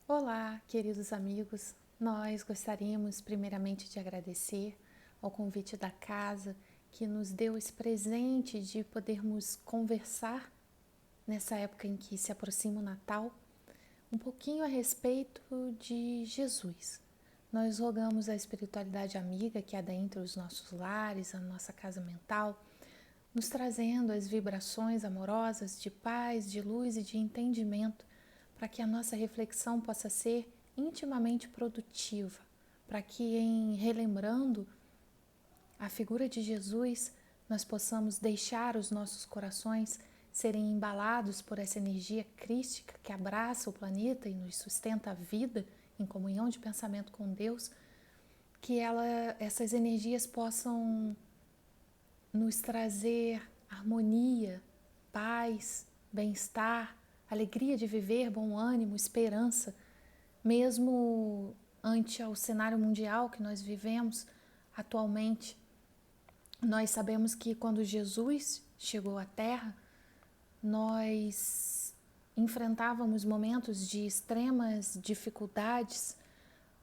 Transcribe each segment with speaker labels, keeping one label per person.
Speaker 1: Olá, queridos amigos. Nós gostaríamos primeiramente de agradecer ao convite da casa que nos deu esse presente de podermos conversar nessa época em que se aproxima o Natal, um pouquinho a respeito de Jesus. Nós rogamos a espiritualidade amiga que adentra os nossos lares, a nossa casa mental, nos trazendo as vibrações amorosas de paz, de luz e de entendimento, para que a nossa reflexão possa ser intimamente produtiva, para que, em relembrando a figura de Jesus, nós possamos deixar os nossos corações serem embalados por essa energia crística que abraça o planeta e nos sustenta a vida em comunhão de pensamento com Deus, que essas energias possam nos trazer harmonia, paz, bem-estar, alegria de viver, bom ânimo, esperança, mesmo ante o cenário mundial que nós vivemos atualmente. Nós sabemos que quando Jesus chegou à Terra, nós enfrentávamos momentos de extremas dificuldades,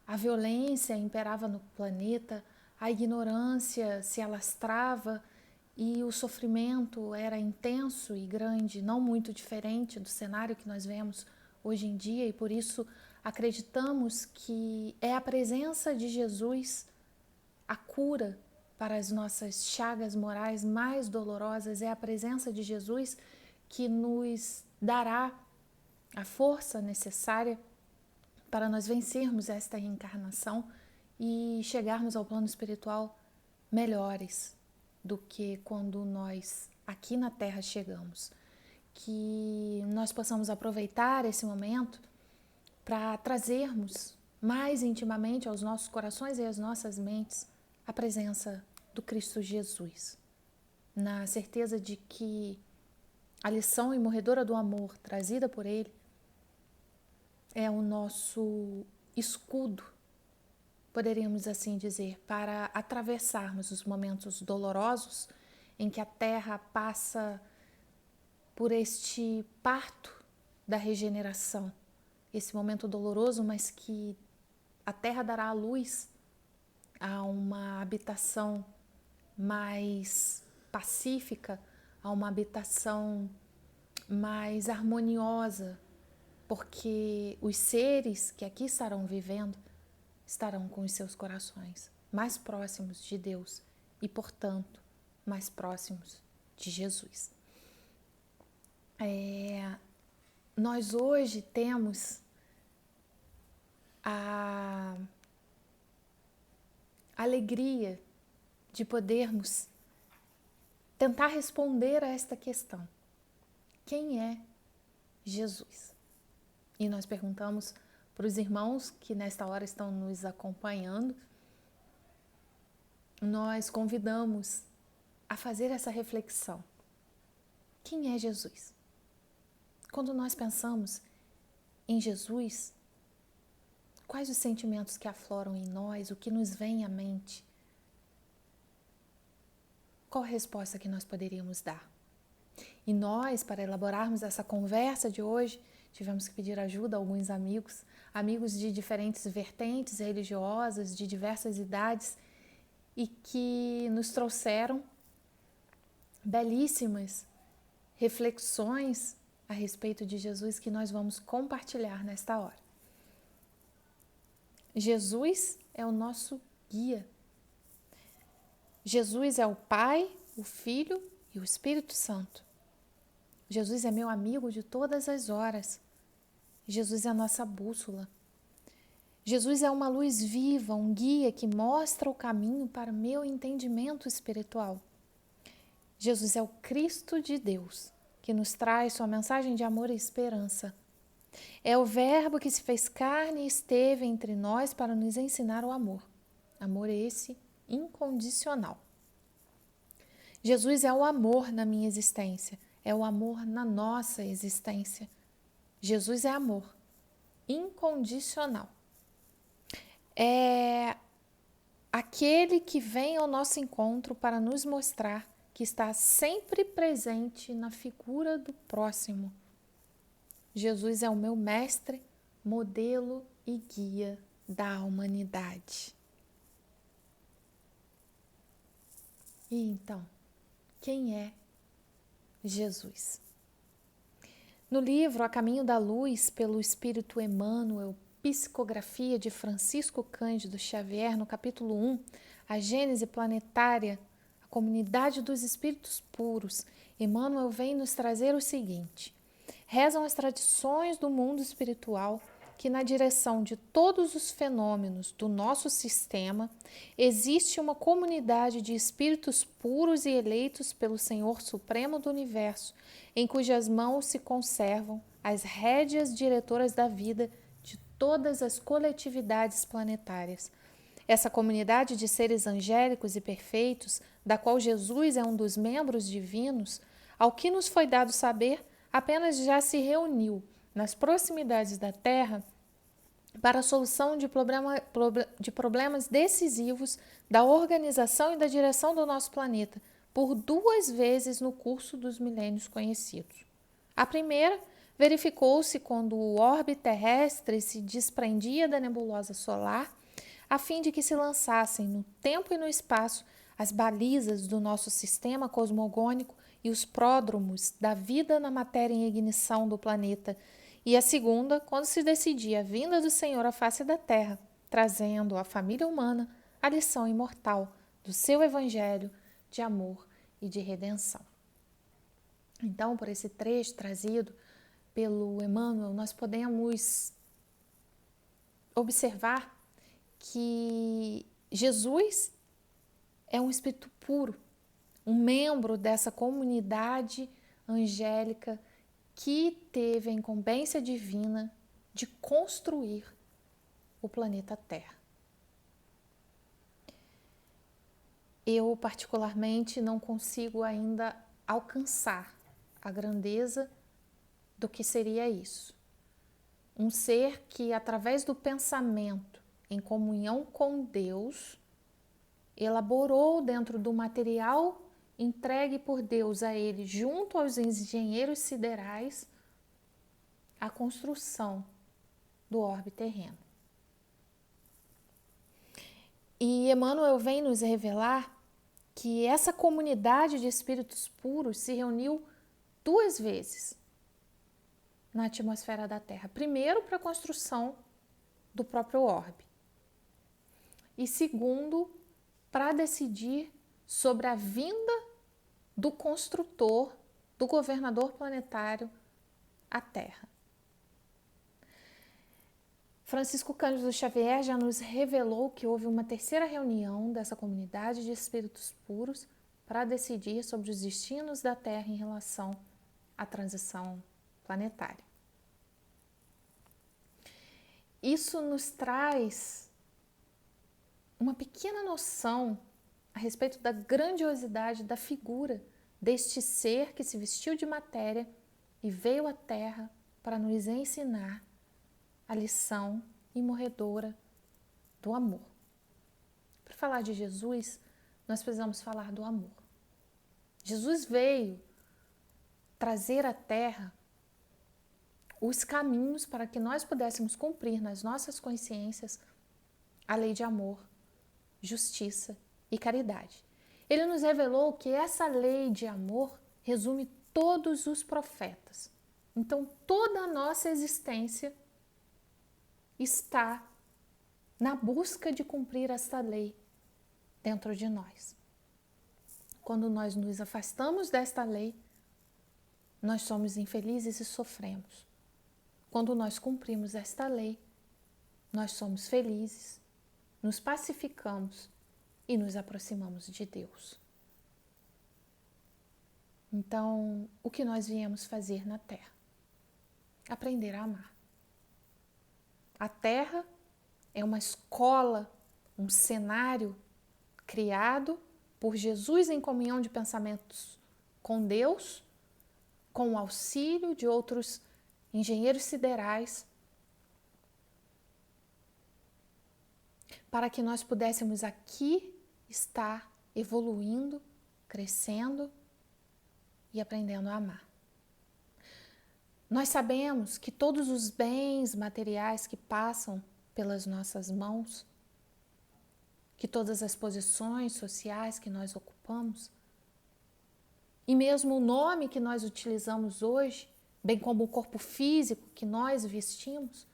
Speaker 1: a violência imperava no planeta, a ignorância se alastrava e o sofrimento era intenso e grande, não muito diferente do cenário que nós vemos hoje em dia, e por isso acreditamos que é a presença de Jesus a cura para as nossas chagas morais mais dolorosas, é a presença de Jesus que nos dará a força necessária para nós vencermos esta reencarnação e chegarmos ao plano espiritual melhores do que quando nós aqui na Terra chegamos. Que nós possamos aproveitar esse momento para trazermos mais intimamente aos nossos corações e às nossas mentes a presença do Cristo Jesus, na certeza de que a lição imorredora do amor trazida por Ele é o nosso escudo, poderíamos assim dizer, para atravessarmos os momentos dolorosos em que a Terra passa por este parto da regeneração, esse momento doloroso, mas que a Terra dará à luz a uma habitação mais pacífica, a uma habitação mais harmoniosa, porque os seres que aqui estarão vivendo estarão com os seus corações mais próximos de Deus e, portanto, mais próximos de Jesus. Nós hoje temos a alegria de podermos tentar responder a esta questão: quem é Jesus? E nós perguntamos para os irmãos que nesta hora estão nos acompanhando, nós convidamos a fazer essa reflexão: quem é Jesus? Quando nós pensamos em Jesus, quais os sentimentos que afloram em nós, o que nos vem à mente? Qual a resposta que nós poderíamos dar? E nós, para elaborarmos essa conversa de hoje, tivemos que pedir ajuda a alguns amigos de diferentes vertentes religiosas, de diversas idades, e que nos trouxeram belíssimas reflexões a respeito de Jesus que nós vamos compartilhar nesta hora. Jesus é o nosso guia. Jesus é o Pai, o Filho e o Espírito Santo. Jesus é meu amigo de todas as horas. Jesus é a nossa bússola. Jesus é uma luz viva, um guia que mostra o caminho para o meu entendimento espiritual. Jesus é o Cristo de Deus, que nos traz sua mensagem de amor e esperança. É o Verbo que se fez carne e esteve entre nós para nos ensinar o amor. Amor esse incondicional. Jesus é o amor na minha existência, é o amor na nossa existência. Jesus é amor incondicional. É aquele que vem ao nosso encontro para nos mostrar que está sempre presente na figura do próximo. Jesus é o meu mestre, modelo e guia da humanidade. E então, quem é Jesus? No livro A Caminho da Luz, pelo Espírito Emmanuel, Psicografia de Francisco Cândido Xavier, no capítulo 1, A Gênese Planetária, a Comunidade dos Espíritos Puros, Emmanuel vem nos trazer o seguinte: rezam as tradições do mundo espiritual que na direção de todos os fenômenos do nosso sistema existe uma comunidade de espíritos puros e eleitos pelo Senhor Supremo do Universo, em cujas mãos se conservam as rédeas diretoras da vida de todas as coletividades planetárias. Essa comunidade de seres angélicos e perfeitos, da qual Jesus é um dos membros divinos, ao que nos foi dado saber, apenas já se reuniu nas proximidades da Terra para a solução de problemas decisivos da organização e da direção do nosso planeta, por 2 vezes no curso dos milênios conhecidos. A primeira verificou-se quando o orbe terrestre se desprendia da nebulosa solar, a fim de que se lançassem no tempo e no espaço as balizas do nosso sistema cosmogônico e os pródromos da vida na matéria em ignição do planeta, e a segunda, quando se decidia a vinda do Senhor à face da terra, trazendo à família humana a lição imortal do seu evangelho de amor e de redenção. Então, por esse trecho trazido pelo Emmanuel, nós podemos observar que Jesus é um espírito puro, um membro dessa comunidade angélica que teve a incumbência divina de construir o planeta Terra. Eu, particularmente, não consigo ainda alcançar a grandeza do que seria isso. Um ser que, através do pensamento, em comunhão com Deus, elaborou dentro do material entregue por Deus a ele, junto aos engenheiros siderais, a construção do orbe terreno. E Emmanuel vem nos revelar que essa comunidade de espíritos puros se reuniu 2 vezes na atmosfera da Terra. Primeiro, para a construção do próprio orbe. E segundo, para decidir sobre a vinda do construtor, do governador planetário à Terra. Francisco Cândido Xavier já nos revelou que houve uma 3ª reunião dessa comunidade de espíritos puros para decidir sobre os destinos da Terra em relação à transição planetária. Isso nos traz uma pequena noção a respeito da grandiosidade da figura deste ser que se vestiu de matéria e veio à Terra para nos ensinar a lição imorredora do amor. Para falar de Jesus, nós precisamos falar do amor. Jesus veio trazer à Terra os caminhos para que nós pudéssemos cumprir nas nossas consciências a lei de amor, justiça e caridade. Ele nos revelou que essa lei de amor resume todos os profetas. Então, toda a nossa existência está na busca de cumprir essa lei dentro de nós. Quando nós nos afastamos desta lei, nós somos infelizes e sofremos. Quando nós cumprimos esta lei, nós somos felizes, nos pacificamos e nos aproximamos de Deus. Então, o que nós viemos fazer na Terra? Aprender a amar. A Terra é uma escola, um cenário criado por Jesus em comunhão de pensamentos com Deus, com o auxílio de outros engenheiros siderais, para que nós pudéssemos aqui estar evoluindo, crescendo e aprendendo a amar. Nós sabemos que todos os bens materiais que passam pelas nossas mãos, que todas as posições sociais que nós ocupamos, e mesmo o nome que nós utilizamos hoje, bem como o corpo físico que nós vestimos,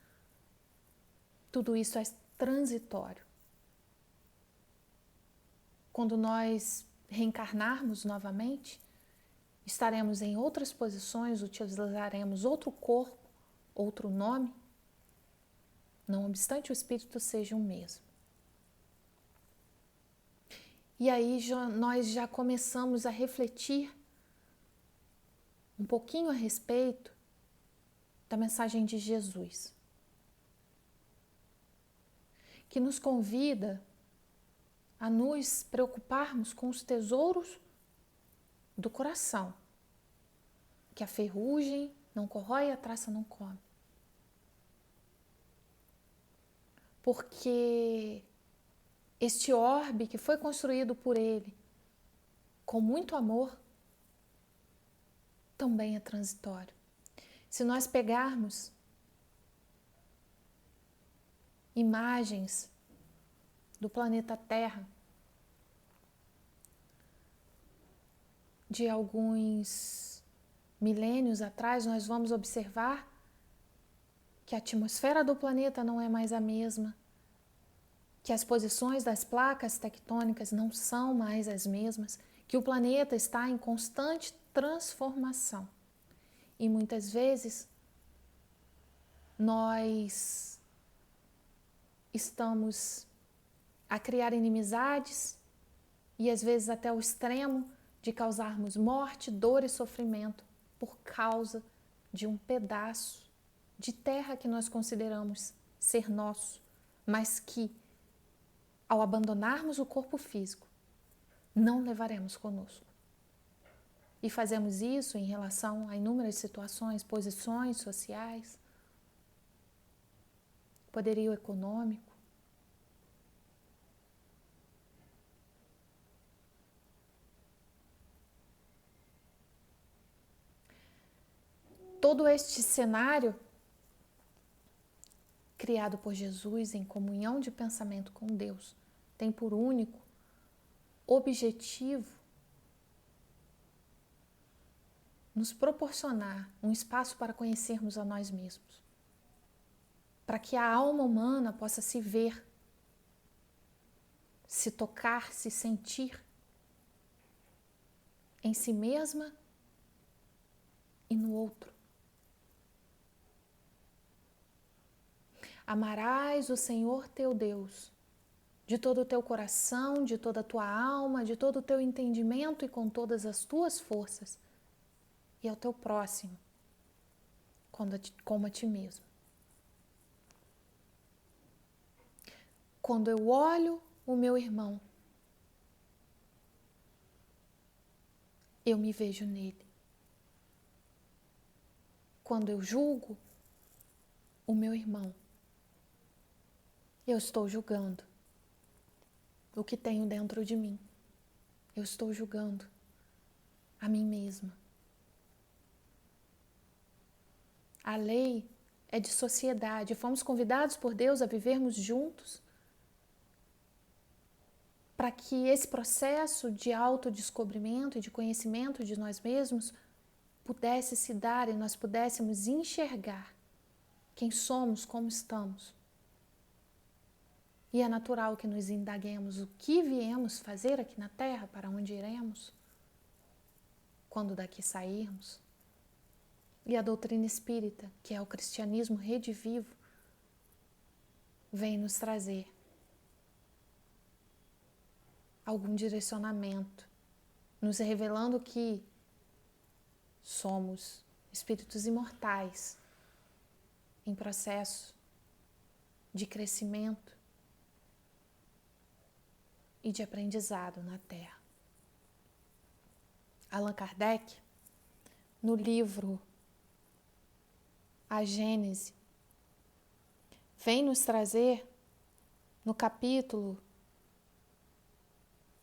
Speaker 1: tudo isso é transitório. Quando nós reencarnarmos novamente, estaremos em outras posições, utilizaremos outro corpo, outro nome, não obstante o espírito seja o mesmo. E aí nós já começamos a refletir um pouquinho a respeito da mensagem de Jesus, que nos convida a nos preocuparmos com os tesouros do coração, que a ferrugem não corrói e a traça não come. Porque este orbe que foi construído por Ele com muito amor também é transitório. Se nós pegarmos imagens do planeta Terra de alguns milênios atrás, nós vamos observar que a atmosfera do planeta não é mais a mesma, que as posições das placas tectônicas não são mais as mesmas, que o planeta está em constante transformação. E muitas vezes nós estamos a criar inimizades e às vezes até o extremo de causarmos morte, dor e sofrimento por causa de um pedaço de terra que nós consideramos ser nosso, mas que, ao abandonarmos o corpo físico, não levaremos conosco. E fazemos isso em relação a inúmeras situações, posições sociais, poderio econômico. Todo este cenário criado por Jesus em comunhão de pensamento com Deus tem por único objetivo nos proporcionar um espaço para conhecermos a nós mesmos, para que a alma humana possa se ver, se tocar, se sentir em si mesma e no outro. Amarás o Senhor teu Deus de todo o teu coração, de toda a tua alma, de todo o teu entendimento e com todas as tuas forças, e ao teu próximo, como a ti mesmo. Quando eu olho o meu irmão, eu me vejo nele. Quando eu julgo o meu irmão, eu estou julgando o que tenho dentro de mim. Eu estou julgando a mim mesma. A lei é de sociedade. Fomos convidados por Deus a vivermos juntos para que esse processo de autodescobrimento e de conhecimento de nós mesmos pudesse se dar e nós pudéssemos enxergar quem somos, como estamos. E é natural que nos indaguemos o que viemos fazer aqui na Terra, para onde iremos, quando daqui sairmos. E a doutrina espírita, que é o cristianismo redivivo, vem nos trazer algum direcionamento, nos revelando que somos espíritos imortais em processo de crescimento e de aprendizado na Terra. Allan Kardec, no livro A Gênese, vem nos trazer, no capítulo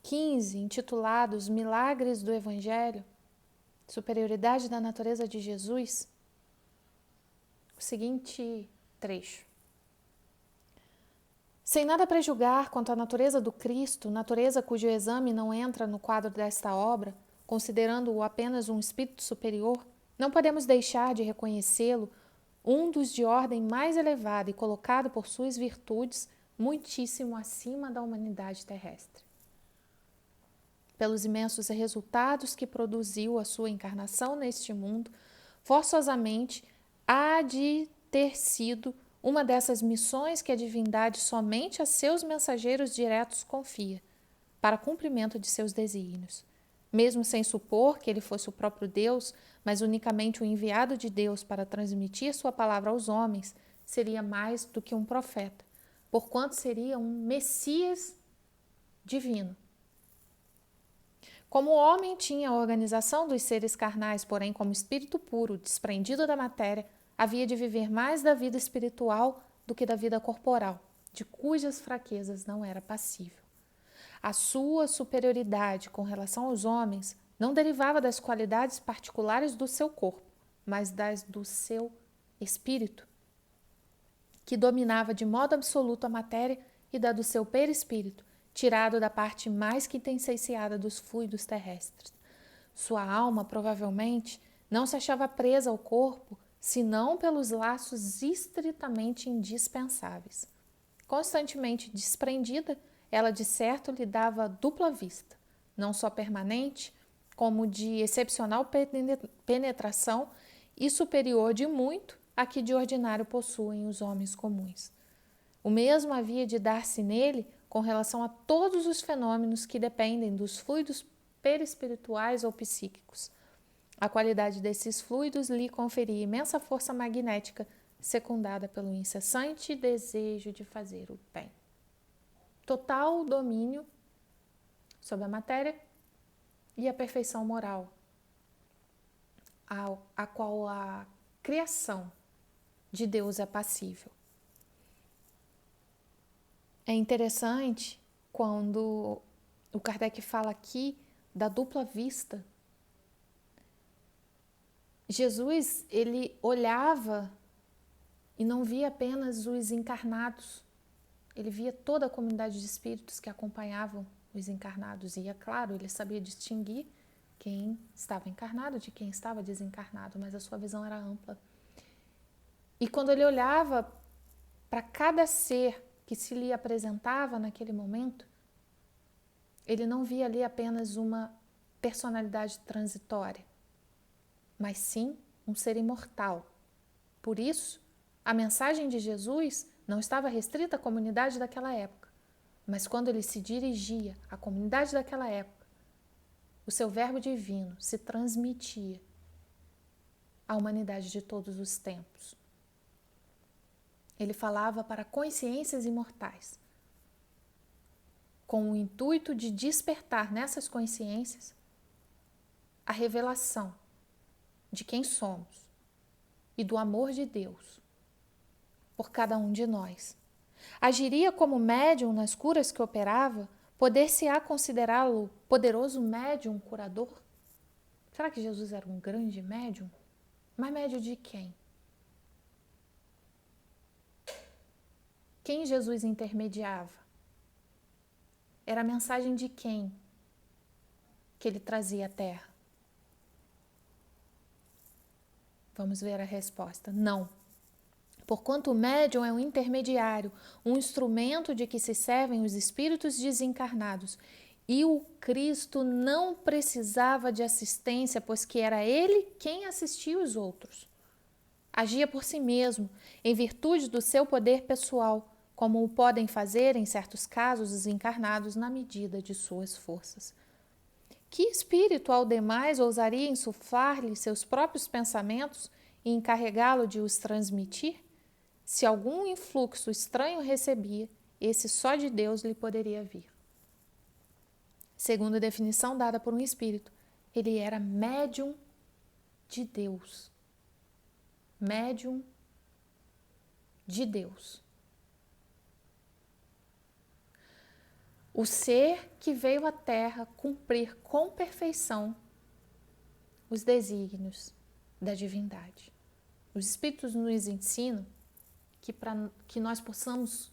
Speaker 1: 15, intitulado Os Milagres do Evangelho, Superioridade da Natureza de Jesus, o seguinte trecho. Sem nada prejulgar quanto à natureza do Cristo, natureza cujo exame não entra no quadro desta obra, considerando-o apenas um espírito superior, não podemos deixar de reconhecê-lo um dos de ordem mais elevada e colocado por suas virtudes muitíssimo acima da humanidade terrestre. Pelos imensos resultados que produziu a sua encarnação neste mundo, forçosamente há de ter sido uma dessas missões que a divindade somente a seus mensageiros diretos confia, para cumprimento de seus desígnios. Mesmo sem supor que ele fosse o próprio Deus, mas unicamente o enviado de Deus para transmitir sua palavra aos homens, seria mais do que um profeta, porquanto seria um Messias divino. Como o homem tinha a organização dos seres carnais, porém como espírito puro, desprendido da matéria, havia de viver mais da vida espiritual do que da vida corporal, de cujas fraquezas não era passível. A sua superioridade com relação aos homens não derivava das qualidades particulares do seu corpo, mas das do seu espírito, que dominava de modo absoluto a matéria, e da do seu perispírito, tirado da parte mais que insaciada dos fluidos terrestres. Sua alma, provavelmente, não se achava presa ao corpo, senão pelos laços estritamente indispensáveis. Constantemente desprendida, ela de certo lhe dava dupla vista, não só permanente, como de excepcional penetração e superior de muito a que de ordinário possuem os homens comuns. O mesmo havia de dar-se nele com relação a todos os fenômenos que dependem dos fluidos perispirituais ou psíquicos. A qualidade desses fluidos lhe conferia imensa força magnética, secundada pelo incessante desejo de fazer o bem. Total domínio sobre a matéria e a perfeição moral, a qual a criação de Deus é passível. É interessante quando o Kardec fala aqui da dupla vista. Jesus, ele olhava e não via apenas os encarnados, ele via toda a comunidade de espíritos que acompanhavam os encarnados. E, é claro, ele sabia distinguir quem estava encarnado de quem estava desencarnado, mas a sua visão era ampla. E quando ele olhava para cada ser que se lhe apresentava naquele momento, ele não via ali apenas uma personalidade transitória, mas sim um ser imortal. Por isso, a mensagem de Jesus não estava restrita à comunidade daquela época, mas quando ele se dirigia à comunidade daquela época, o seu verbo divino se transmitia à humanidade de todos os tempos. Ele falava para consciências imortais, com o intuito de despertar nessas consciências a revelação de quem somos e do amor de Deus por cada um de nós. Agiria como médium nas curas que operava? Poder-se-á considerá-lo poderoso médium curador? Será que Jesus era um grande médium? Mas médium de quem? Quem Jesus intermediava? Era a mensagem de quem que ele trazia à Terra? Vamos ver a resposta. Não. Porquanto o médium é um intermediário, um instrumento de que se servem os espíritos desencarnados, e o Cristo não precisava de assistência, pois que era ele quem assistia os outros. Agia por si mesmo, em virtude do seu poder pessoal, como o podem fazer, em certos casos, os encarnados na medida de suas forças. Que espírito, ao demais, ousaria insuflar-lhe seus próprios pensamentos e encarregá-lo de os transmitir? Se algum influxo estranho recebia, esse só de Deus lhe poderia vir. Segundo a definição dada por um espírito, ele era médium de Deus. Médium de Deus. O ser que veio à Terra cumprir com perfeição os desígnios da divindade. Os Espíritos nos ensinam que para que nós possamos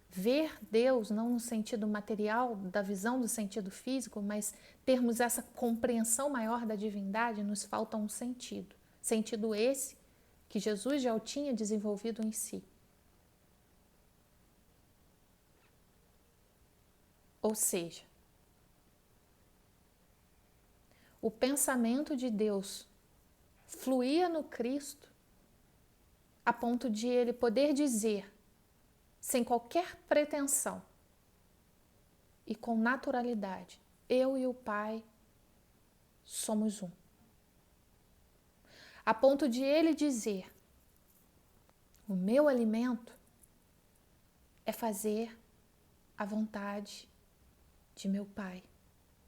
Speaker 1: ver Deus, não no sentido material, da visão do sentido físico, mas termos essa compreensão maior da divindade, nos falta um sentido. Sentido esse que Jesus já o tinha desenvolvido em si. Ou seja, o pensamento de Deus fluía no Cristo a ponto de ele poder dizer, sem qualquer pretensão e com naturalidade, eu e o Pai somos um. A ponto de ele dizer, o meu alimento é fazer a vontade de meu Pai.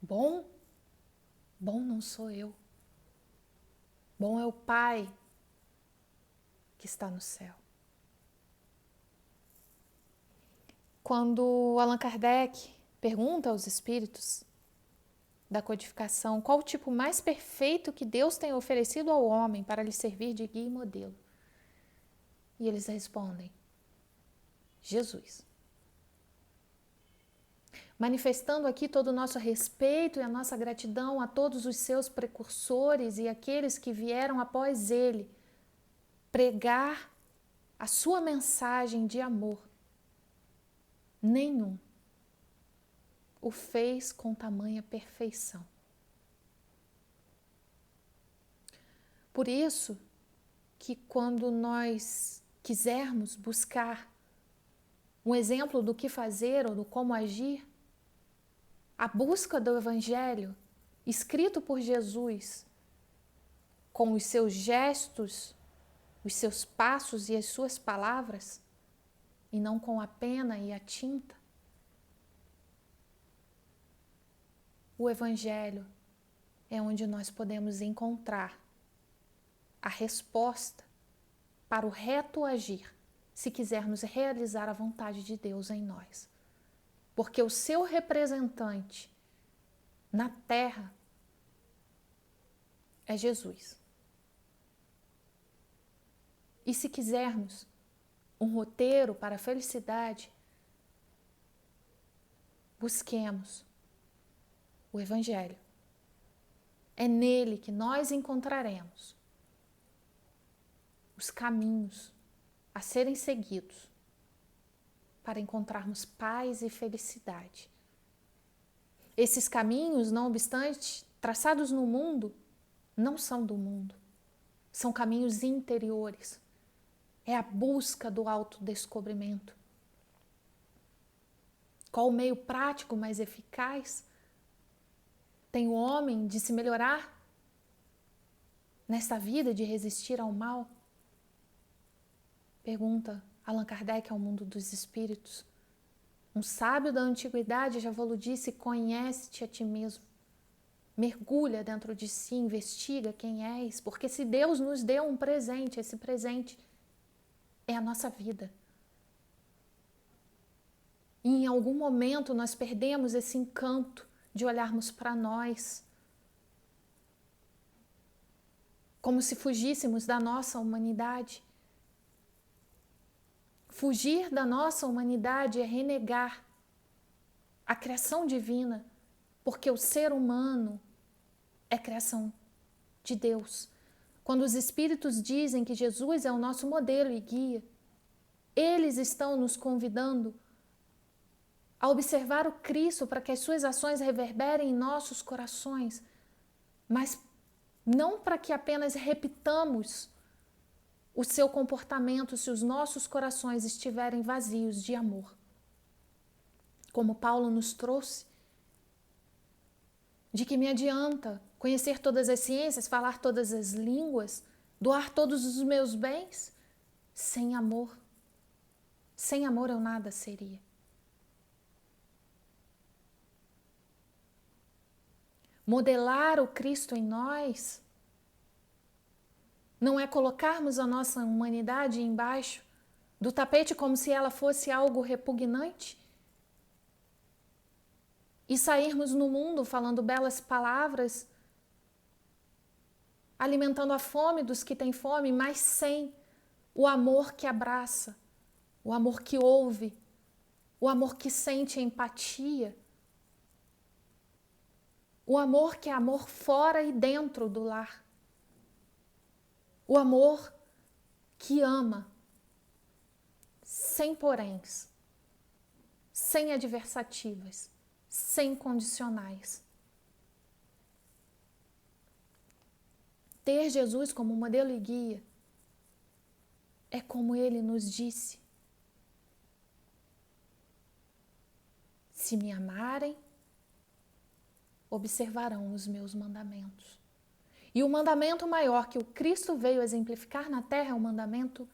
Speaker 1: Bom não sou eu. Bom é o Pai que está no céu. Quando Allan Kardec pergunta aos espíritos da codificação qual o tipo mais perfeito que Deus tem oferecido ao homem para lhe servir de guia e modelo, e eles respondem, Jesus. Manifestando aqui todo o nosso respeito e a nossa gratidão a todos os seus precursores e aqueles que vieram após ele pregar a sua mensagem de amor. Nenhum o fez com tamanha perfeição. Por isso que quando nós quisermos buscar um exemplo do que fazer ou do como agir, a busca do Evangelho, escrito por Jesus, com os seus gestos, os seus passos e as suas palavras, e não com a pena e a tinta, o Evangelho é onde nós podemos encontrar a resposta para o reto agir, se quisermos realizar a vontade de Deus em nós. Porque o seu representante na terra é Jesus. E se quisermos um roteiro para a felicidade, busquemos o Evangelho. É nele que nós encontraremos os caminhos a serem seguidos para encontrarmos paz e felicidade. Esses caminhos, não obstante, traçados no mundo, não são do mundo. São caminhos interiores. É a busca do autodescobrimento. Qual o meio prático mais eficaz tem o homem de se melhorar nesta vida, de resistir ao mal? Pergunta Allan Kardec ao mundo dos espíritos. Um sábio da antiguidade já vos disse, conhece-te a ti mesmo. Mergulha dentro de si, investiga quem és, porque se Deus nos deu um presente, esse presente é a nossa vida. E em algum momento nós perdemos esse encanto de olharmos para nós como se fugíssemos da nossa humanidade. Fugir da nossa humanidade é renegar a criação divina, porque o ser humano é criação de Deus. Quando os Espíritos dizem que Jesus é o nosso modelo e guia, eles estão nos convidando a observar o Cristo para que as suas ações reverberem em nossos corações, mas não para que apenas repitamos o seu comportamento se os nossos corações estiverem vazios de amor. Como Paulo nos trouxe, de que me adianta conhecer todas as ciências, falar todas as línguas, doar todos os meus bens, sem amor. Sem amor eu nada seria. Modelar o Cristo em nós não é colocarmos a nossa humanidade embaixo do tapete como se ela fosse algo repugnante e sairmos no mundo falando belas palavras alimentando a fome dos que têm fome, mas sem o amor que abraça, o amor que ouve, o amor que sente empatia, o amor que é amor fora e dentro do lar, o amor que ama, sem poréns, sem adversativas, sem condicionais. Ter Jesus como modelo e guia é como ele nos disse: se me amarem, observarão os meus mandamentos. E o mandamento maior que o Cristo veio exemplificar na terra é o mandamento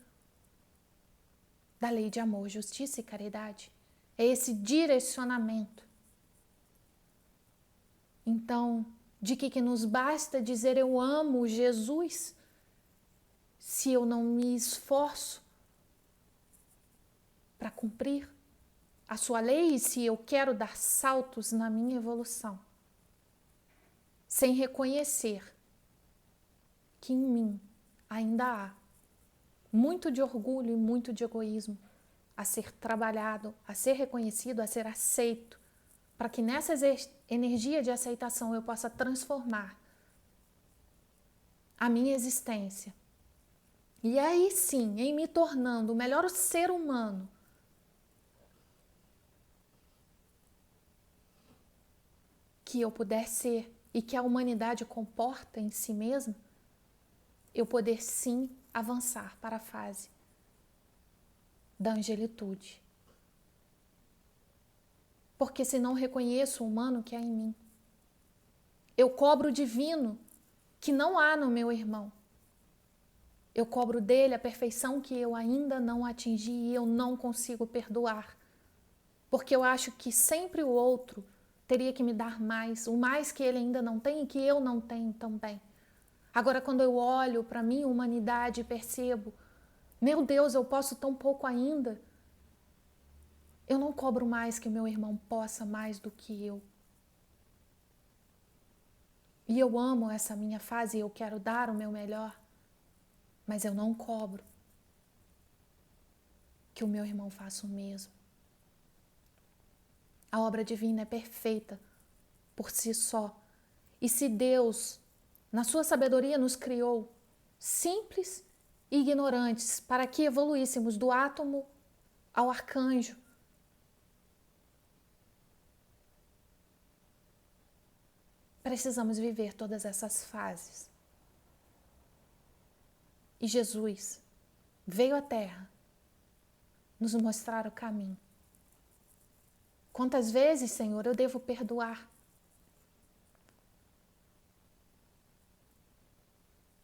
Speaker 1: da lei de amor, justiça e caridade. É esse direcionamento. Então, de que nos basta dizer eu amo Jesus se eu não me esforço para cumprir a sua lei e se eu quero dar saltos na minha evolução, sem reconhecer que em mim ainda há muito de orgulho e muito de egoísmo a ser trabalhado, a ser reconhecido, a ser aceito, para que nessa energia de aceitação eu possa transformar a minha existência. E aí sim, em me tornando o melhor ser humano, que eu puder ser e que a humanidade comporta em si mesma, eu poder sim avançar para a fase da angelitude. Porque se não reconheço o humano que há em mim, eu cobro o divino que não há no meu irmão. Eu cobro dele a perfeição que eu ainda não atingi e eu não consigo perdoar. Porque eu acho que sempre o outro teria que me dar mais, o mais que ele ainda não tem e que eu não tenho também. Agora, quando eu olho para a minha humanidade e percebo, meu Deus, eu posso tão pouco ainda, eu não cobro mais que o meu irmão possa mais do que eu. E eu amo essa minha fase e eu quero dar o meu melhor, mas eu não cobro que o meu irmão faça o mesmo. A obra divina é perfeita por si só. E se Deus, na sua sabedoria, nos criou simples e ignorantes para que evoluíssemos do átomo ao arcanjo, precisamos viver todas essas fases. E Jesus veio à Terra nos mostrar o caminho. Quantas vezes, Senhor, eu devo perdoar?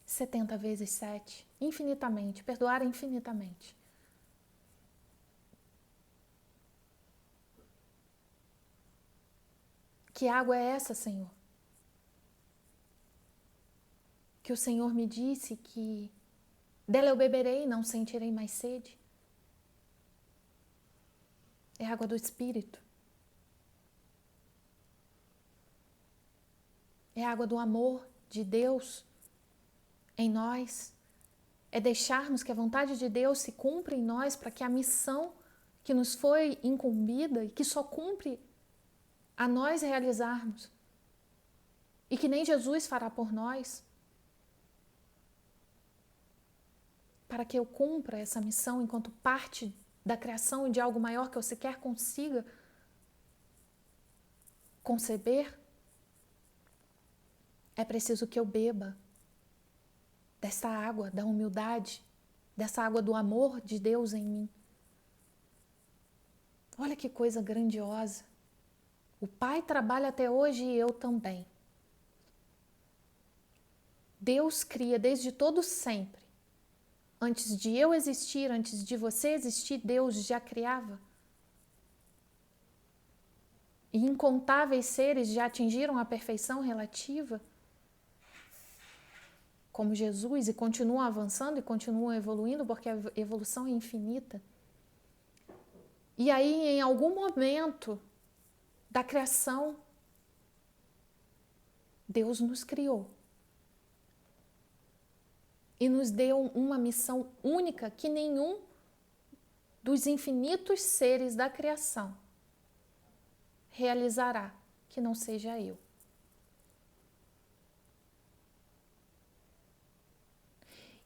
Speaker 1: 70 vezes 7, infinitamente, perdoar infinitamente. Que água é essa, Senhor? Que o Senhor me disse que dela eu beberei e não sentirei mais sede. É água do Espírito. É água do amor de Deus em nós. É deixarmos que a vontade de Deus se cumpra em nós para que a missão que nos foi incumbida e que só cumpre a nós realizarmos e que nem Jesus fará por nós, para que eu cumpra essa missão enquanto parte da criação e de algo maior que eu sequer consiga conceber, é preciso que eu beba dessa água da humildade, dessa água do amor de Deus em mim. Olha que coisa grandiosa. O Pai trabalha até hoje e eu também. Deus cria desde todo sempre. Antes de eu existir, antes de você existir, Deus já criava. E incontáveis seres já atingiram a perfeição relativa, como Jesus, e continuam avançando e continuam evoluindo, porque a evolução é infinita. E aí, em algum momento da criação, Deus nos criou. e nos deu uma missão única que nenhum dos infinitos seres da criação realizará, que não seja eu.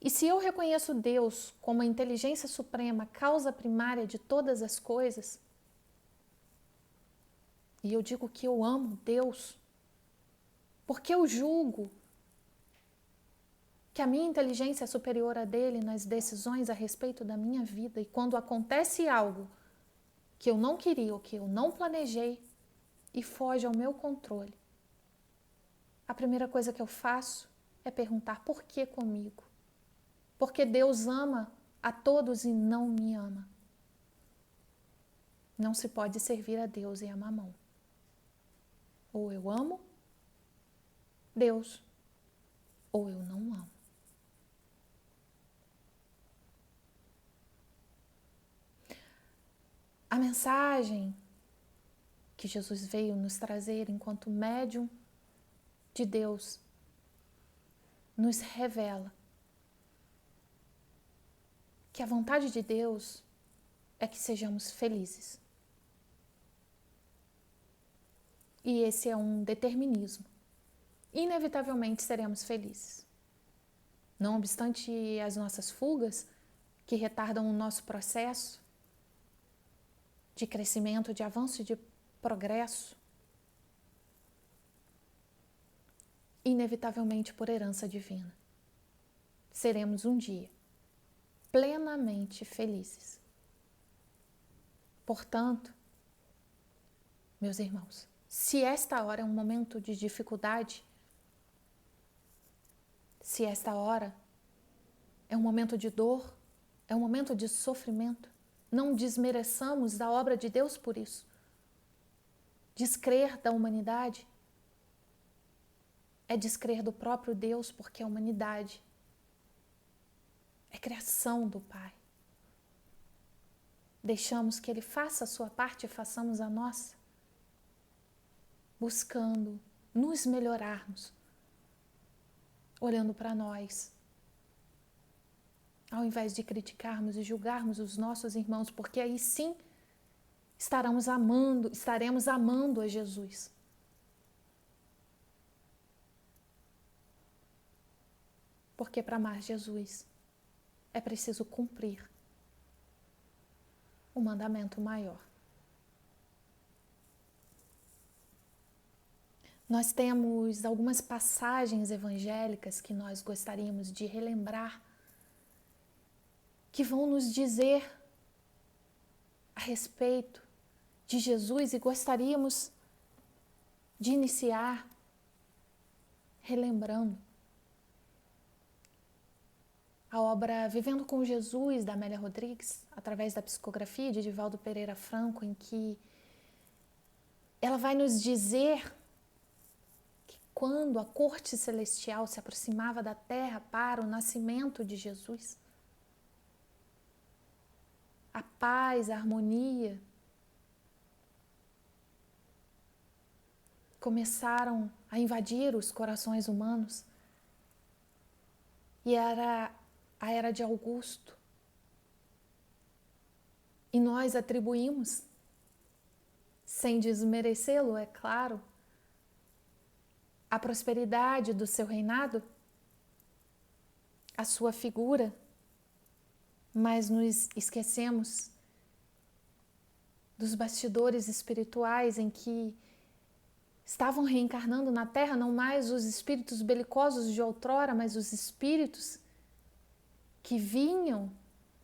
Speaker 1: E se eu reconheço Deus como a inteligência suprema, causa primária de todas as coisas, e eu digo que eu amo Deus, porque eu julgo que a minha inteligência é superior à dele nas decisões a respeito da minha vida, e quando acontece algo que eu não queria ou que eu não planejei e foge ao meu controle, a primeira coisa que eu faço é perguntar por que comigo? Porque Deus ama a todos e não me ama. Não se pode servir a Deus e a mamão. Ou eu amo Deus, ou eu não amo. A mensagem que Jesus veio nos trazer enquanto médium de Deus nos revela que a vontade de Deus é que sejamos felizes. E esse é um determinismo. Inevitavelmente seremos felizes. Não obstante as nossas fugas, que retardam o nosso processo de crescimento, de avanço e de progresso, inevitavelmente por herança divina, seremos um dia plenamente felizes. Portanto, meus irmãos, se esta hora é um momento de dificuldade, se esta hora é um momento de dor, é um momento de sofrimento, não desmereçamos a obra de Deus por isso. Descrer da humanidade é descrer do próprio Deus, porque a humanidade é criação do Pai. Deixamos que Ele faça a sua parte e façamos a nossa, buscando nos melhorarmos, olhando para nós, ao invés de criticarmos e julgarmos os nossos irmãos, porque aí sim estaremos amando a Jesus. Porque para amar Jesus é preciso cumprir o mandamento maior. Nós temos algumas passagens evangélicas que nós gostaríamos de relembrar, que vão nos dizer a respeito de Jesus, e gostaríamos de iniciar relembrando a obra Vivendo com Jesus, da Amélia Rodrigues, através da psicografia de Divaldo Pereira Franco, em que ela vai nos dizer que quando a corte celestial se aproximava da terra para o nascimento de Jesus, a paz, a harmonia começaram a invadir os corações humanos, e era a era de Augusto. E nós atribuímos, sem desmerecê-lo, é claro, a prosperidade do seu reinado, a sua figura, mas nos esquecemos dos bastidores espirituais em que estavam reencarnando na Terra não mais os espíritos belicosos de outrora, mas os espíritos que vinham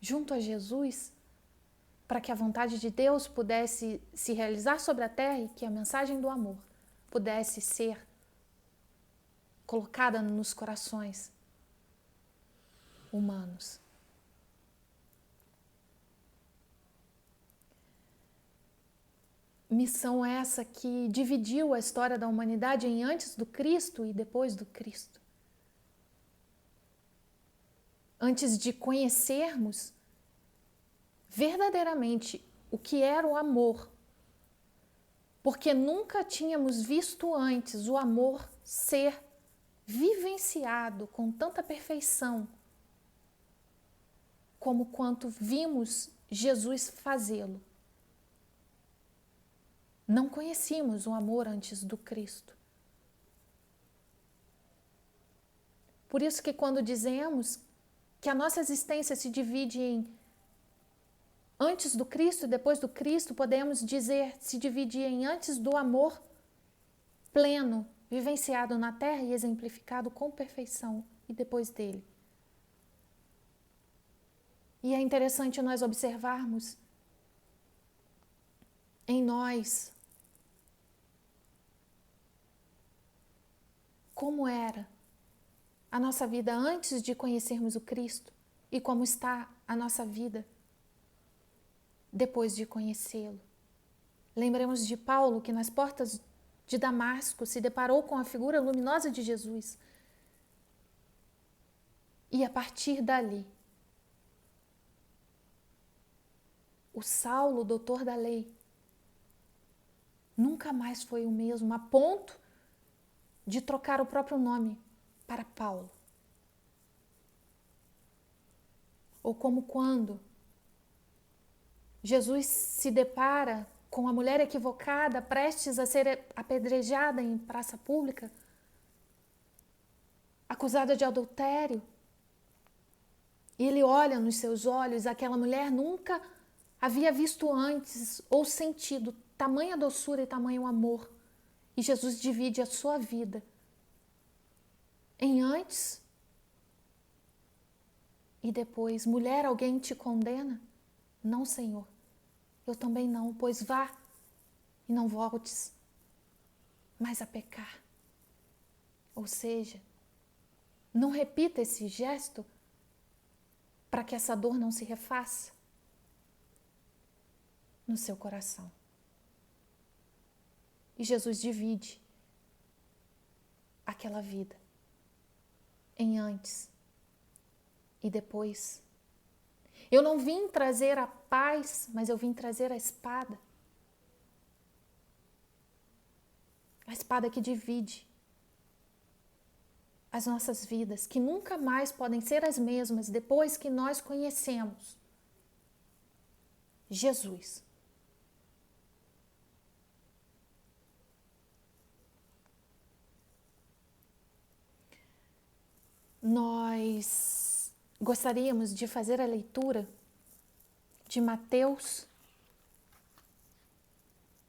Speaker 1: junto a Jesus para que a vontade de Deus pudesse se realizar sobre a terra e que a mensagem do amor pudesse ser colocada nos corações humanos. Missão essa que dividiu a história da humanidade em antes do Cristo e depois do Cristo. Antes de conhecermos verdadeiramente o que era o amor, porque nunca tínhamos visto antes o amor ser vivenciado com tanta perfeição como quanto vimos Jesus fazê-lo. Não conhecíamos o amor antes do Cristo. Por isso que quando dizemos que a nossa existência se divide em antes do Cristo e depois do Cristo, podemos dizer se divide em antes do amor pleno, vivenciado na terra e exemplificado com perfeição, e depois dele. E é interessante nós observarmos em nós como era a nossa vida antes de conhecermos o Cristo e como está a nossa vida depois de conhecê-lo. Lembremos de Paulo, que nas portas de Damasco se deparou com a figura luminosa de Jesus. E a partir dali, o Saulo, doutor da lei, nunca mais foi o mesmo, a ponto de trocar o próprio nome para Paulo. Ou como quando Jesus se depara com a mulher equivocada, prestes a ser apedrejada em praça pública, acusada de adultério. E ele olha nos seus olhos, aquela mulher nunca havia visto antes ou sentido tamanha doçura e tamanho amor. E Jesus divide a sua vida em antes e depois. Mulher, alguém te condena? Não, Senhor. Eu também não, pois vá e não voltes mais a pecar. Ou seja, não repita esse gesto para que essa dor não se refaça no seu coração. E Jesus divide aquela vida em antes e depois. Eu não vim trazer a paz, mas eu vim trazer a espada. A espada que divide as nossas vidas, que nunca mais podem ser as mesmas depois que nós conhecemos Jesus. Nós gostaríamos de fazer a leitura de Mateus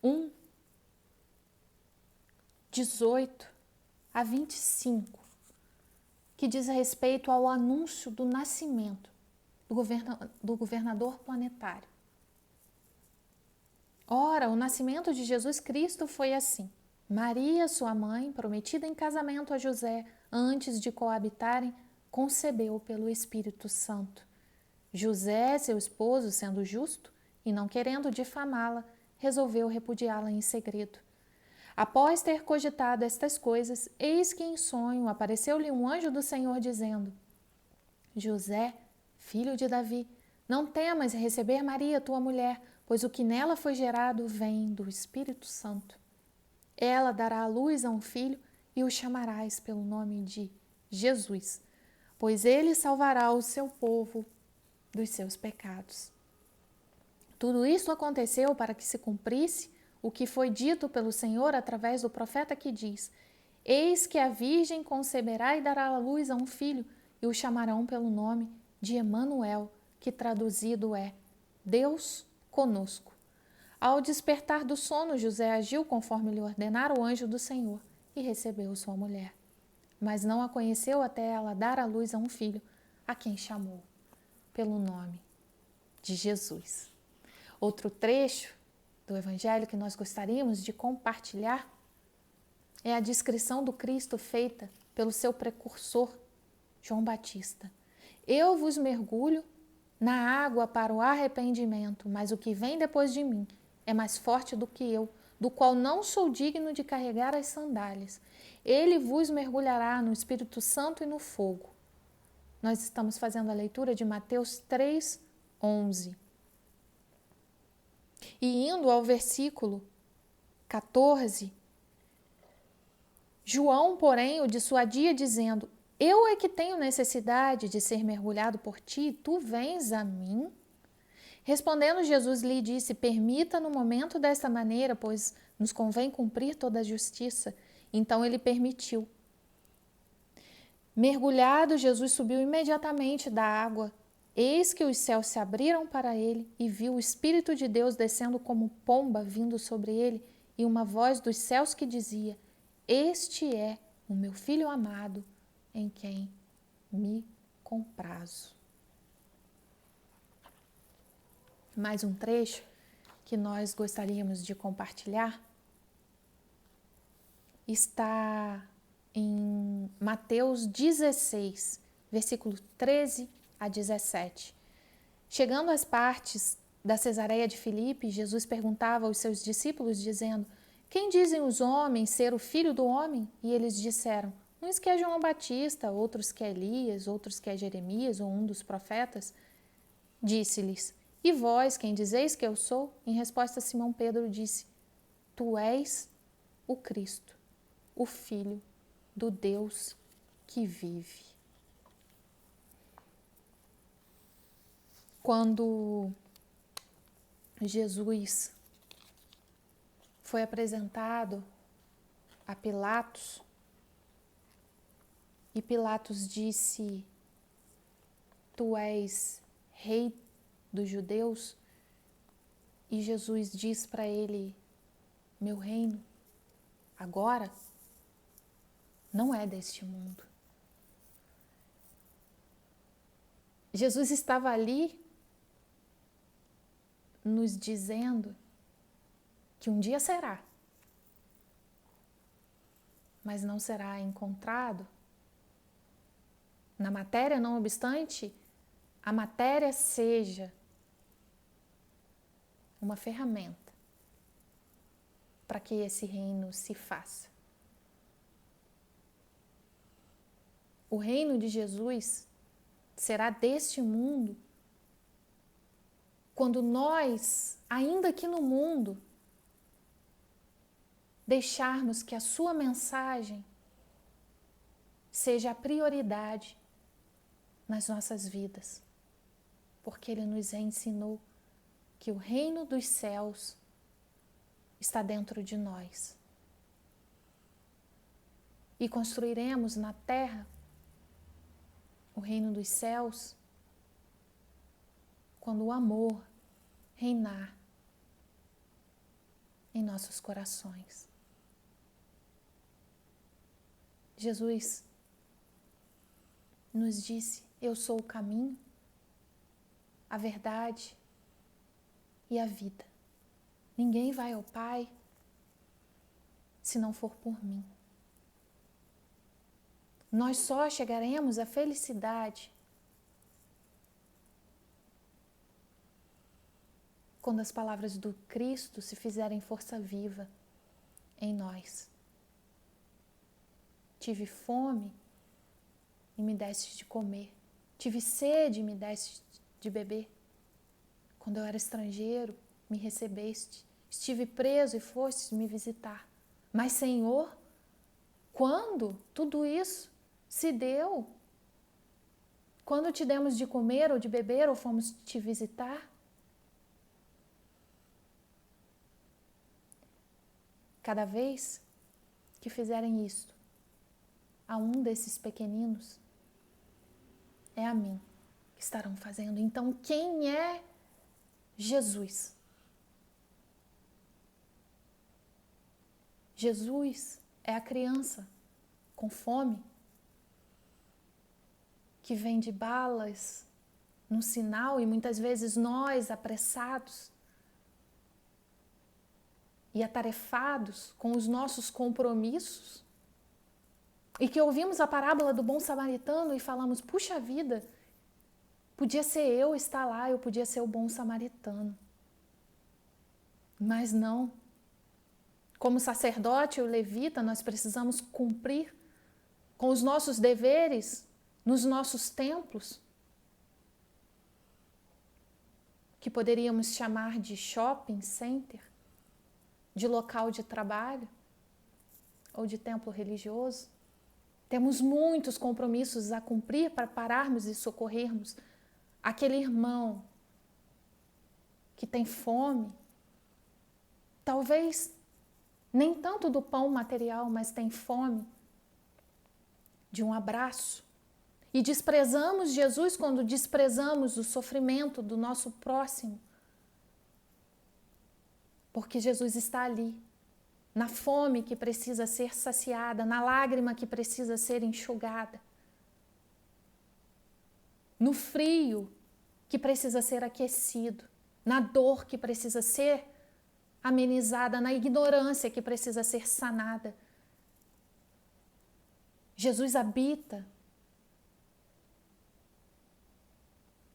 Speaker 1: 1, 18 a 25, que diz respeito ao anúncio do nascimento do governador planetário. Ora, o nascimento de Jesus Cristo foi assim. Maria, sua mãe, prometida em casamento a José, antes de coabitarem, concebeu pelo Espírito Santo. José, seu esposo, sendo justo e não querendo difamá-la, resolveu repudiá-la em segredo. Após ter cogitado estas coisas, eis que em sonho apareceu-lhe um anjo do Senhor dizendo: José, filho de Davi, não temas receber Maria, tua mulher, pois o que nela foi gerado vem do Espírito Santo. Ela dará à luz a um filho e o chamarás pelo nome de Jesus, pois ele salvará o seu povo dos seus pecados. Tudo isso aconteceu para que se cumprisse o que foi dito pelo Senhor através do profeta que diz: Eis que a virgem conceberá e dará à luz a um filho, e o chamarão pelo nome de Emanuel, que traduzido é Deus conosco. Ao despertar do sono, José agiu conforme lhe ordenara o anjo do Senhor e recebeu sua mulher. Mas não a conheceu até ela dar à luz a um filho, a quem chamou pelo nome de Jesus. Outro trecho do Evangelho que nós gostaríamos de compartilhar é a descrição do Cristo feita pelo seu precursor, João Batista. Eu vos mergulho na água para o arrependimento, mas o que vem depois de mim é mais forte do que eu, do qual não sou digno de carregar as sandálias. Ele vos mergulhará no Espírito Santo e no fogo. Nós estamos fazendo a leitura de Mateus 3, 11. E indo ao versículo 14, João, porém, o dissuadia, dizendo: Eu é que tenho necessidade de ser mergulhado por ti, tu vens a mim? Respondendo, Jesus lhe disse: permita no momento desta maneira, pois nos convém cumprir toda a justiça. Então ele permitiu. Mergulhado, Jesus subiu imediatamente da água. Eis que os céus se abriram para ele e viu o Espírito de Deus descendo como pomba vindo sobre ele, e uma voz dos céus que dizia: este é o meu Filho amado, em quem me comprazo. Mais um trecho que nós gostaríamos de compartilhar está em Mateus 16, versículo 13 a 17. Chegando às partes da Cesareia de Filipe, Jesus perguntava aos seus discípulos, dizendo: quem dizem os homens ser o Filho do Homem? E eles disseram: uns que é João Batista, outros que é Elias, outros que é Jeremias ou um dos profetas. Disse-lhes: e vós, quem dizeis que eu sou? Em resposta, Simão Pedro disse: tu és o Cristo, o Filho do Deus que vive. Quando Jesus foi apresentado a Pilatos, e Pilatos disse: tu és rei dos judeus, e Jesus diz para ele: meu reino agora não é deste mundo. Jesus estava ali nos dizendo que um dia será, mas não será encontrado na matéria, não obstante a matéria seja uma ferramenta para que esse reino se faça. O reino de Jesus será deste mundo quando nós, ainda aqui no mundo, deixarmos que a sua mensagem seja a prioridade nas nossas vidas, porque Ele nos ensinou que o reino dos céus está dentro de nós. E construiremos na terra o reino dos céus quando o amor reinar em nossos corações. Jesus nos disse: eu sou o caminho, a verdade e a vida. Ninguém vai ao Pai se não for por mim. Nós só chegaremos à felicidade quando as palavras do Cristo se fizerem força viva em nós. Tive fome e me deste de comer. Tive sede e me deste de beber. Quando eu era estrangeiro, me recebeste. Estive preso e fostes me visitar. Mas, Senhor, quando tudo isso se deu? Quando te demos de comer ou de beber ou fomos te visitar? Cada vez que fizerem isto a um desses pequeninos, é a mim que estarão fazendo. Então, quem é Jesus? Jesus é a criança com fome que vende balas no sinal e muitas vezes nós, apressados e atarefados com os nossos compromissos, e que ouvimos a parábola do bom samaritano e falamos: puxa vida, podia ser eu estar lá, eu podia ser o bom samaritano. Mas não. Como sacerdote ou levita, nós precisamos cumprir com os nossos deveres nos nossos templos, que poderíamos chamar de shopping center, de local de trabalho ou de templo religioso. Temos muitos compromissos a cumprir para pararmos e socorrermos aquele irmão que tem fome, talvez nem tanto do pão material, mas tem fome de um abraço. E desprezamos Jesus quando desprezamos o sofrimento do nosso próximo. Porque Jesus está ali, na fome que precisa ser saciada, na lágrima que precisa ser enxugada, no frio que precisa ser aquecido, na dor que precisa ser amenizada, na ignorância que precisa ser sanada. Jesus habita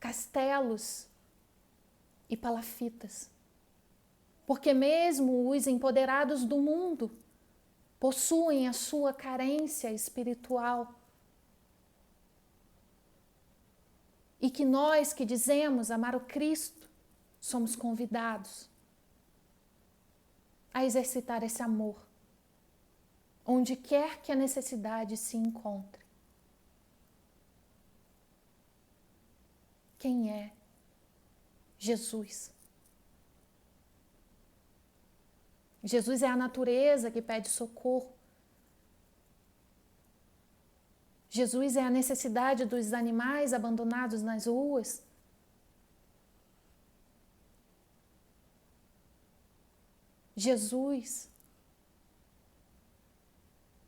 Speaker 1: castelos e palafitas, porque mesmo os empoderados do mundo possuem a sua carência espiritual. E que nós que dizemos amar o Cristo, somos convidados a exercitar esse amor, onde quer que a necessidade se encontre. Quem é Jesus? Jesus é a natureza que pede socorro. Jesus é a necessidade dos animais abandonados nas ruas. Jesus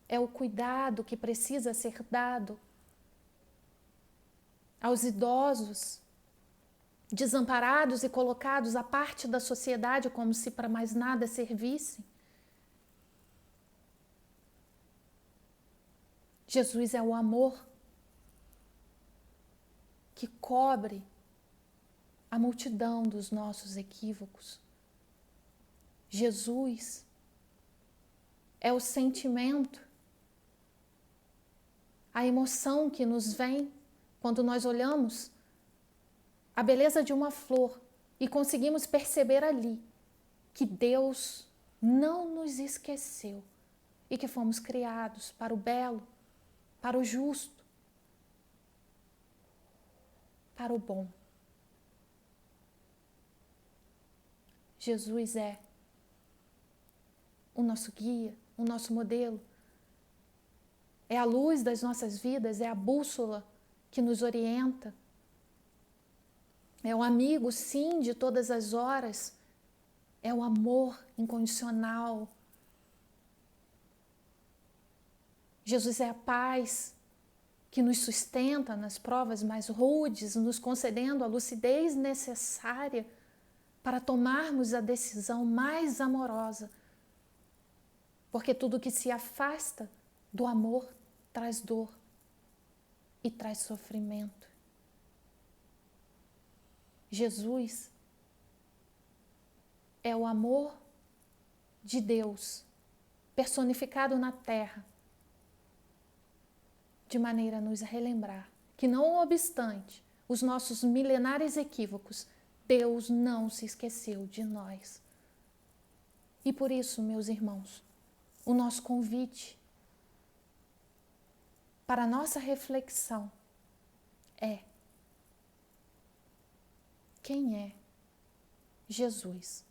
Speaker 1: é o cuidado que precisa ser dado aos idosos, desamparados e colocados à parte da sociedade como se para mais nada servissem. Jesus é o amor que cobre a multidão dos nossos equívocos. Jesus é o sentimento, a emoção que nos vem quando nós olhamos a beleza de uma flor e conseguimos perceber ali que Deus não nos esqueceu e que fomos criados para o belo, para o justo, para o bom. Jesus é o nosso guia, o nosso modelo. É a luz das nossas vidas, é a bússola que nos orienta. É o amigo, sim, de todas as horas. É o amor incondicional. Jesus é a paz que nos sustenta nas provas mais rudes, nos concedendo a lucidez necessária para tomarmos a decisão mais amorosa. Porque tudo que se afasta do amor traz dor e traz sofrimento. Jesus é o amor de Deus personificado na terra, de maneira a nos relembrar que, não obstante os nossos milenares equívocos, Deus não se esqueceu de nós. E por isso, meus irmãos, o nosso convite para a nossa reflexão é: quem é Jesus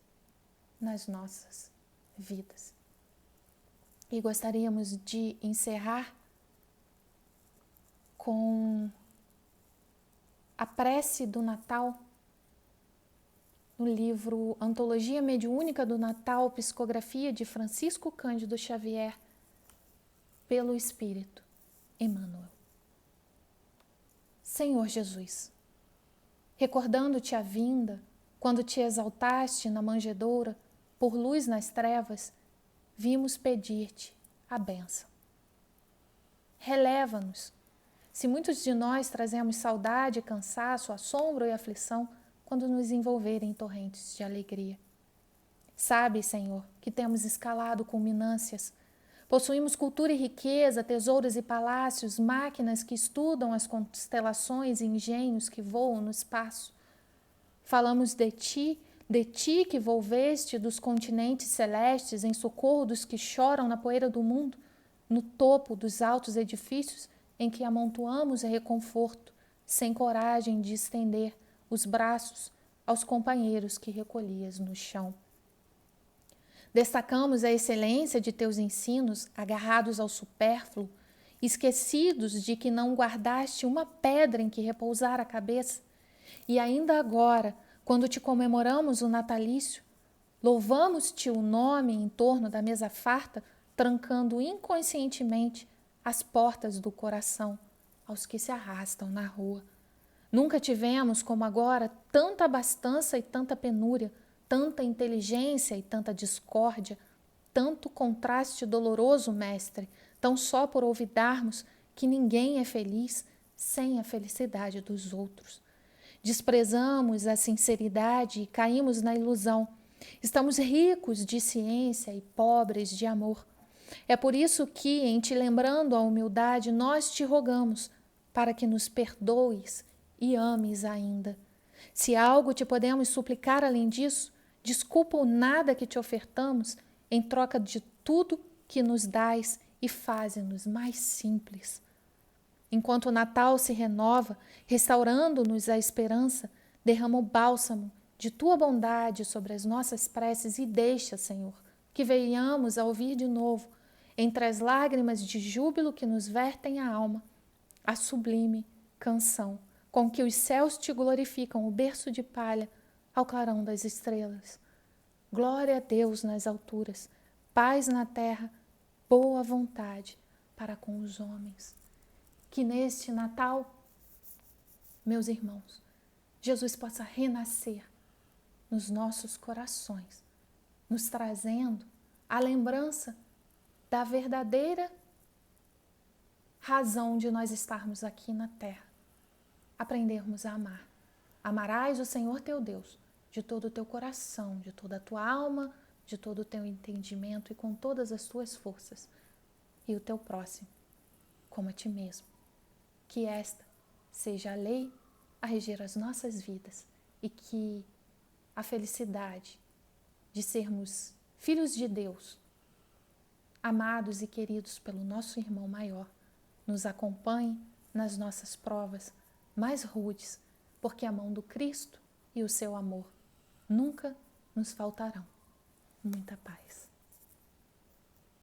Speaker 1: nas nossas vidas? E gostaríamos de encerrar com a prece do Natal, no livro Antologia Mediúnica do Natal, psicografia de Francisco Cândido Xavier, pelo Espírito Emmanuel. Senhor Jesus, recordando-te a vinda, quando te exaltaste na manjedoura, por luz nas trevas, vimos pedir-te a bênção. Releva-nos, se muitos de nós trazemos saudade, cansaço, assombro e aflição quando nos envolverem em torrentes de alegria. Sabes, Senhor, que temos escalado culminâncias, possuímos cultura e riqueza, tesouros e palácios, máquinas que estudam as constelações e engenhos que voam no espaço. Falamos de ti que volveste dos continentes celestes em socorro dos que choram na poeira do mundo, no topo dos altos edifícios em que amontoamos reconforto, sem coragem de estender os braços aos companheiros que recolhias no chão. Destacamos a excelência de teus ensinos, agarrados ao supérfluo, esquecidos de que não guardaste uma pedra em que repousar a cabeça. E ainda agora, quando te comemoramos o natalício, louvamos-te o nome em torno da mesa farta, trancando inconscientemente as portas do coração aos que se arrastam na rua. Nunca tivemos, como agora, tanta abastança e tanta penúria, tanta inteligência e tanta discórdia, tanto contraste doloroso, mestre, tão só por olvidarmos que ninguém é feliz sem a felicidade dos outros. Desprezamos a sinceridade e caímos na ilusão. Estamos ricos de ciência e pobres de amor. É por isso que, em te lembrando a humildade, nós te rogamos para que nos perdoes e ames ainda. Se algo te podemos suplicar além disso, desculpa o nada que te ofertamos em troca de tudo que nos dás e faze-nos mais simples. Enquanto o Natal se renova, restaurando-nos a esperança, derrama o bálsamo de tua bondade sobre as nossas preces e deixa, Senhor, que venhamos a ouvir de novo, entre as lágrimas de júbilo que nos vertem a alma, a sublime canção com que os céus te glorificam, o berço de palha ao clarão das estrelas. Glória a Deus nas alturas, paz na terra, boa vontade para com os homens. Que neste Natal, meus irmãos, Jesus possa renascer nos nossos corações, nos trazendo a lembrança da verdadeira razão de nós estarmos aqui na terra. Aprendermos a amar. Amarás o Senhor teu Deus de todo o teu coração, de toda a tua alma, de todo o teu entendimento e com todas as tuas forças. E o teu próximo, como a ti mesmo. Que esta seja a lei a reger as nossas vidas e que a felicidade de sermos filhos de Deus, amados e queridos pelo nosso irmão maior, nos acompanhe nas nossas provas mais rudes, porque a mão do Cristo e o seu amor nunca nos faltarão. Muita paz.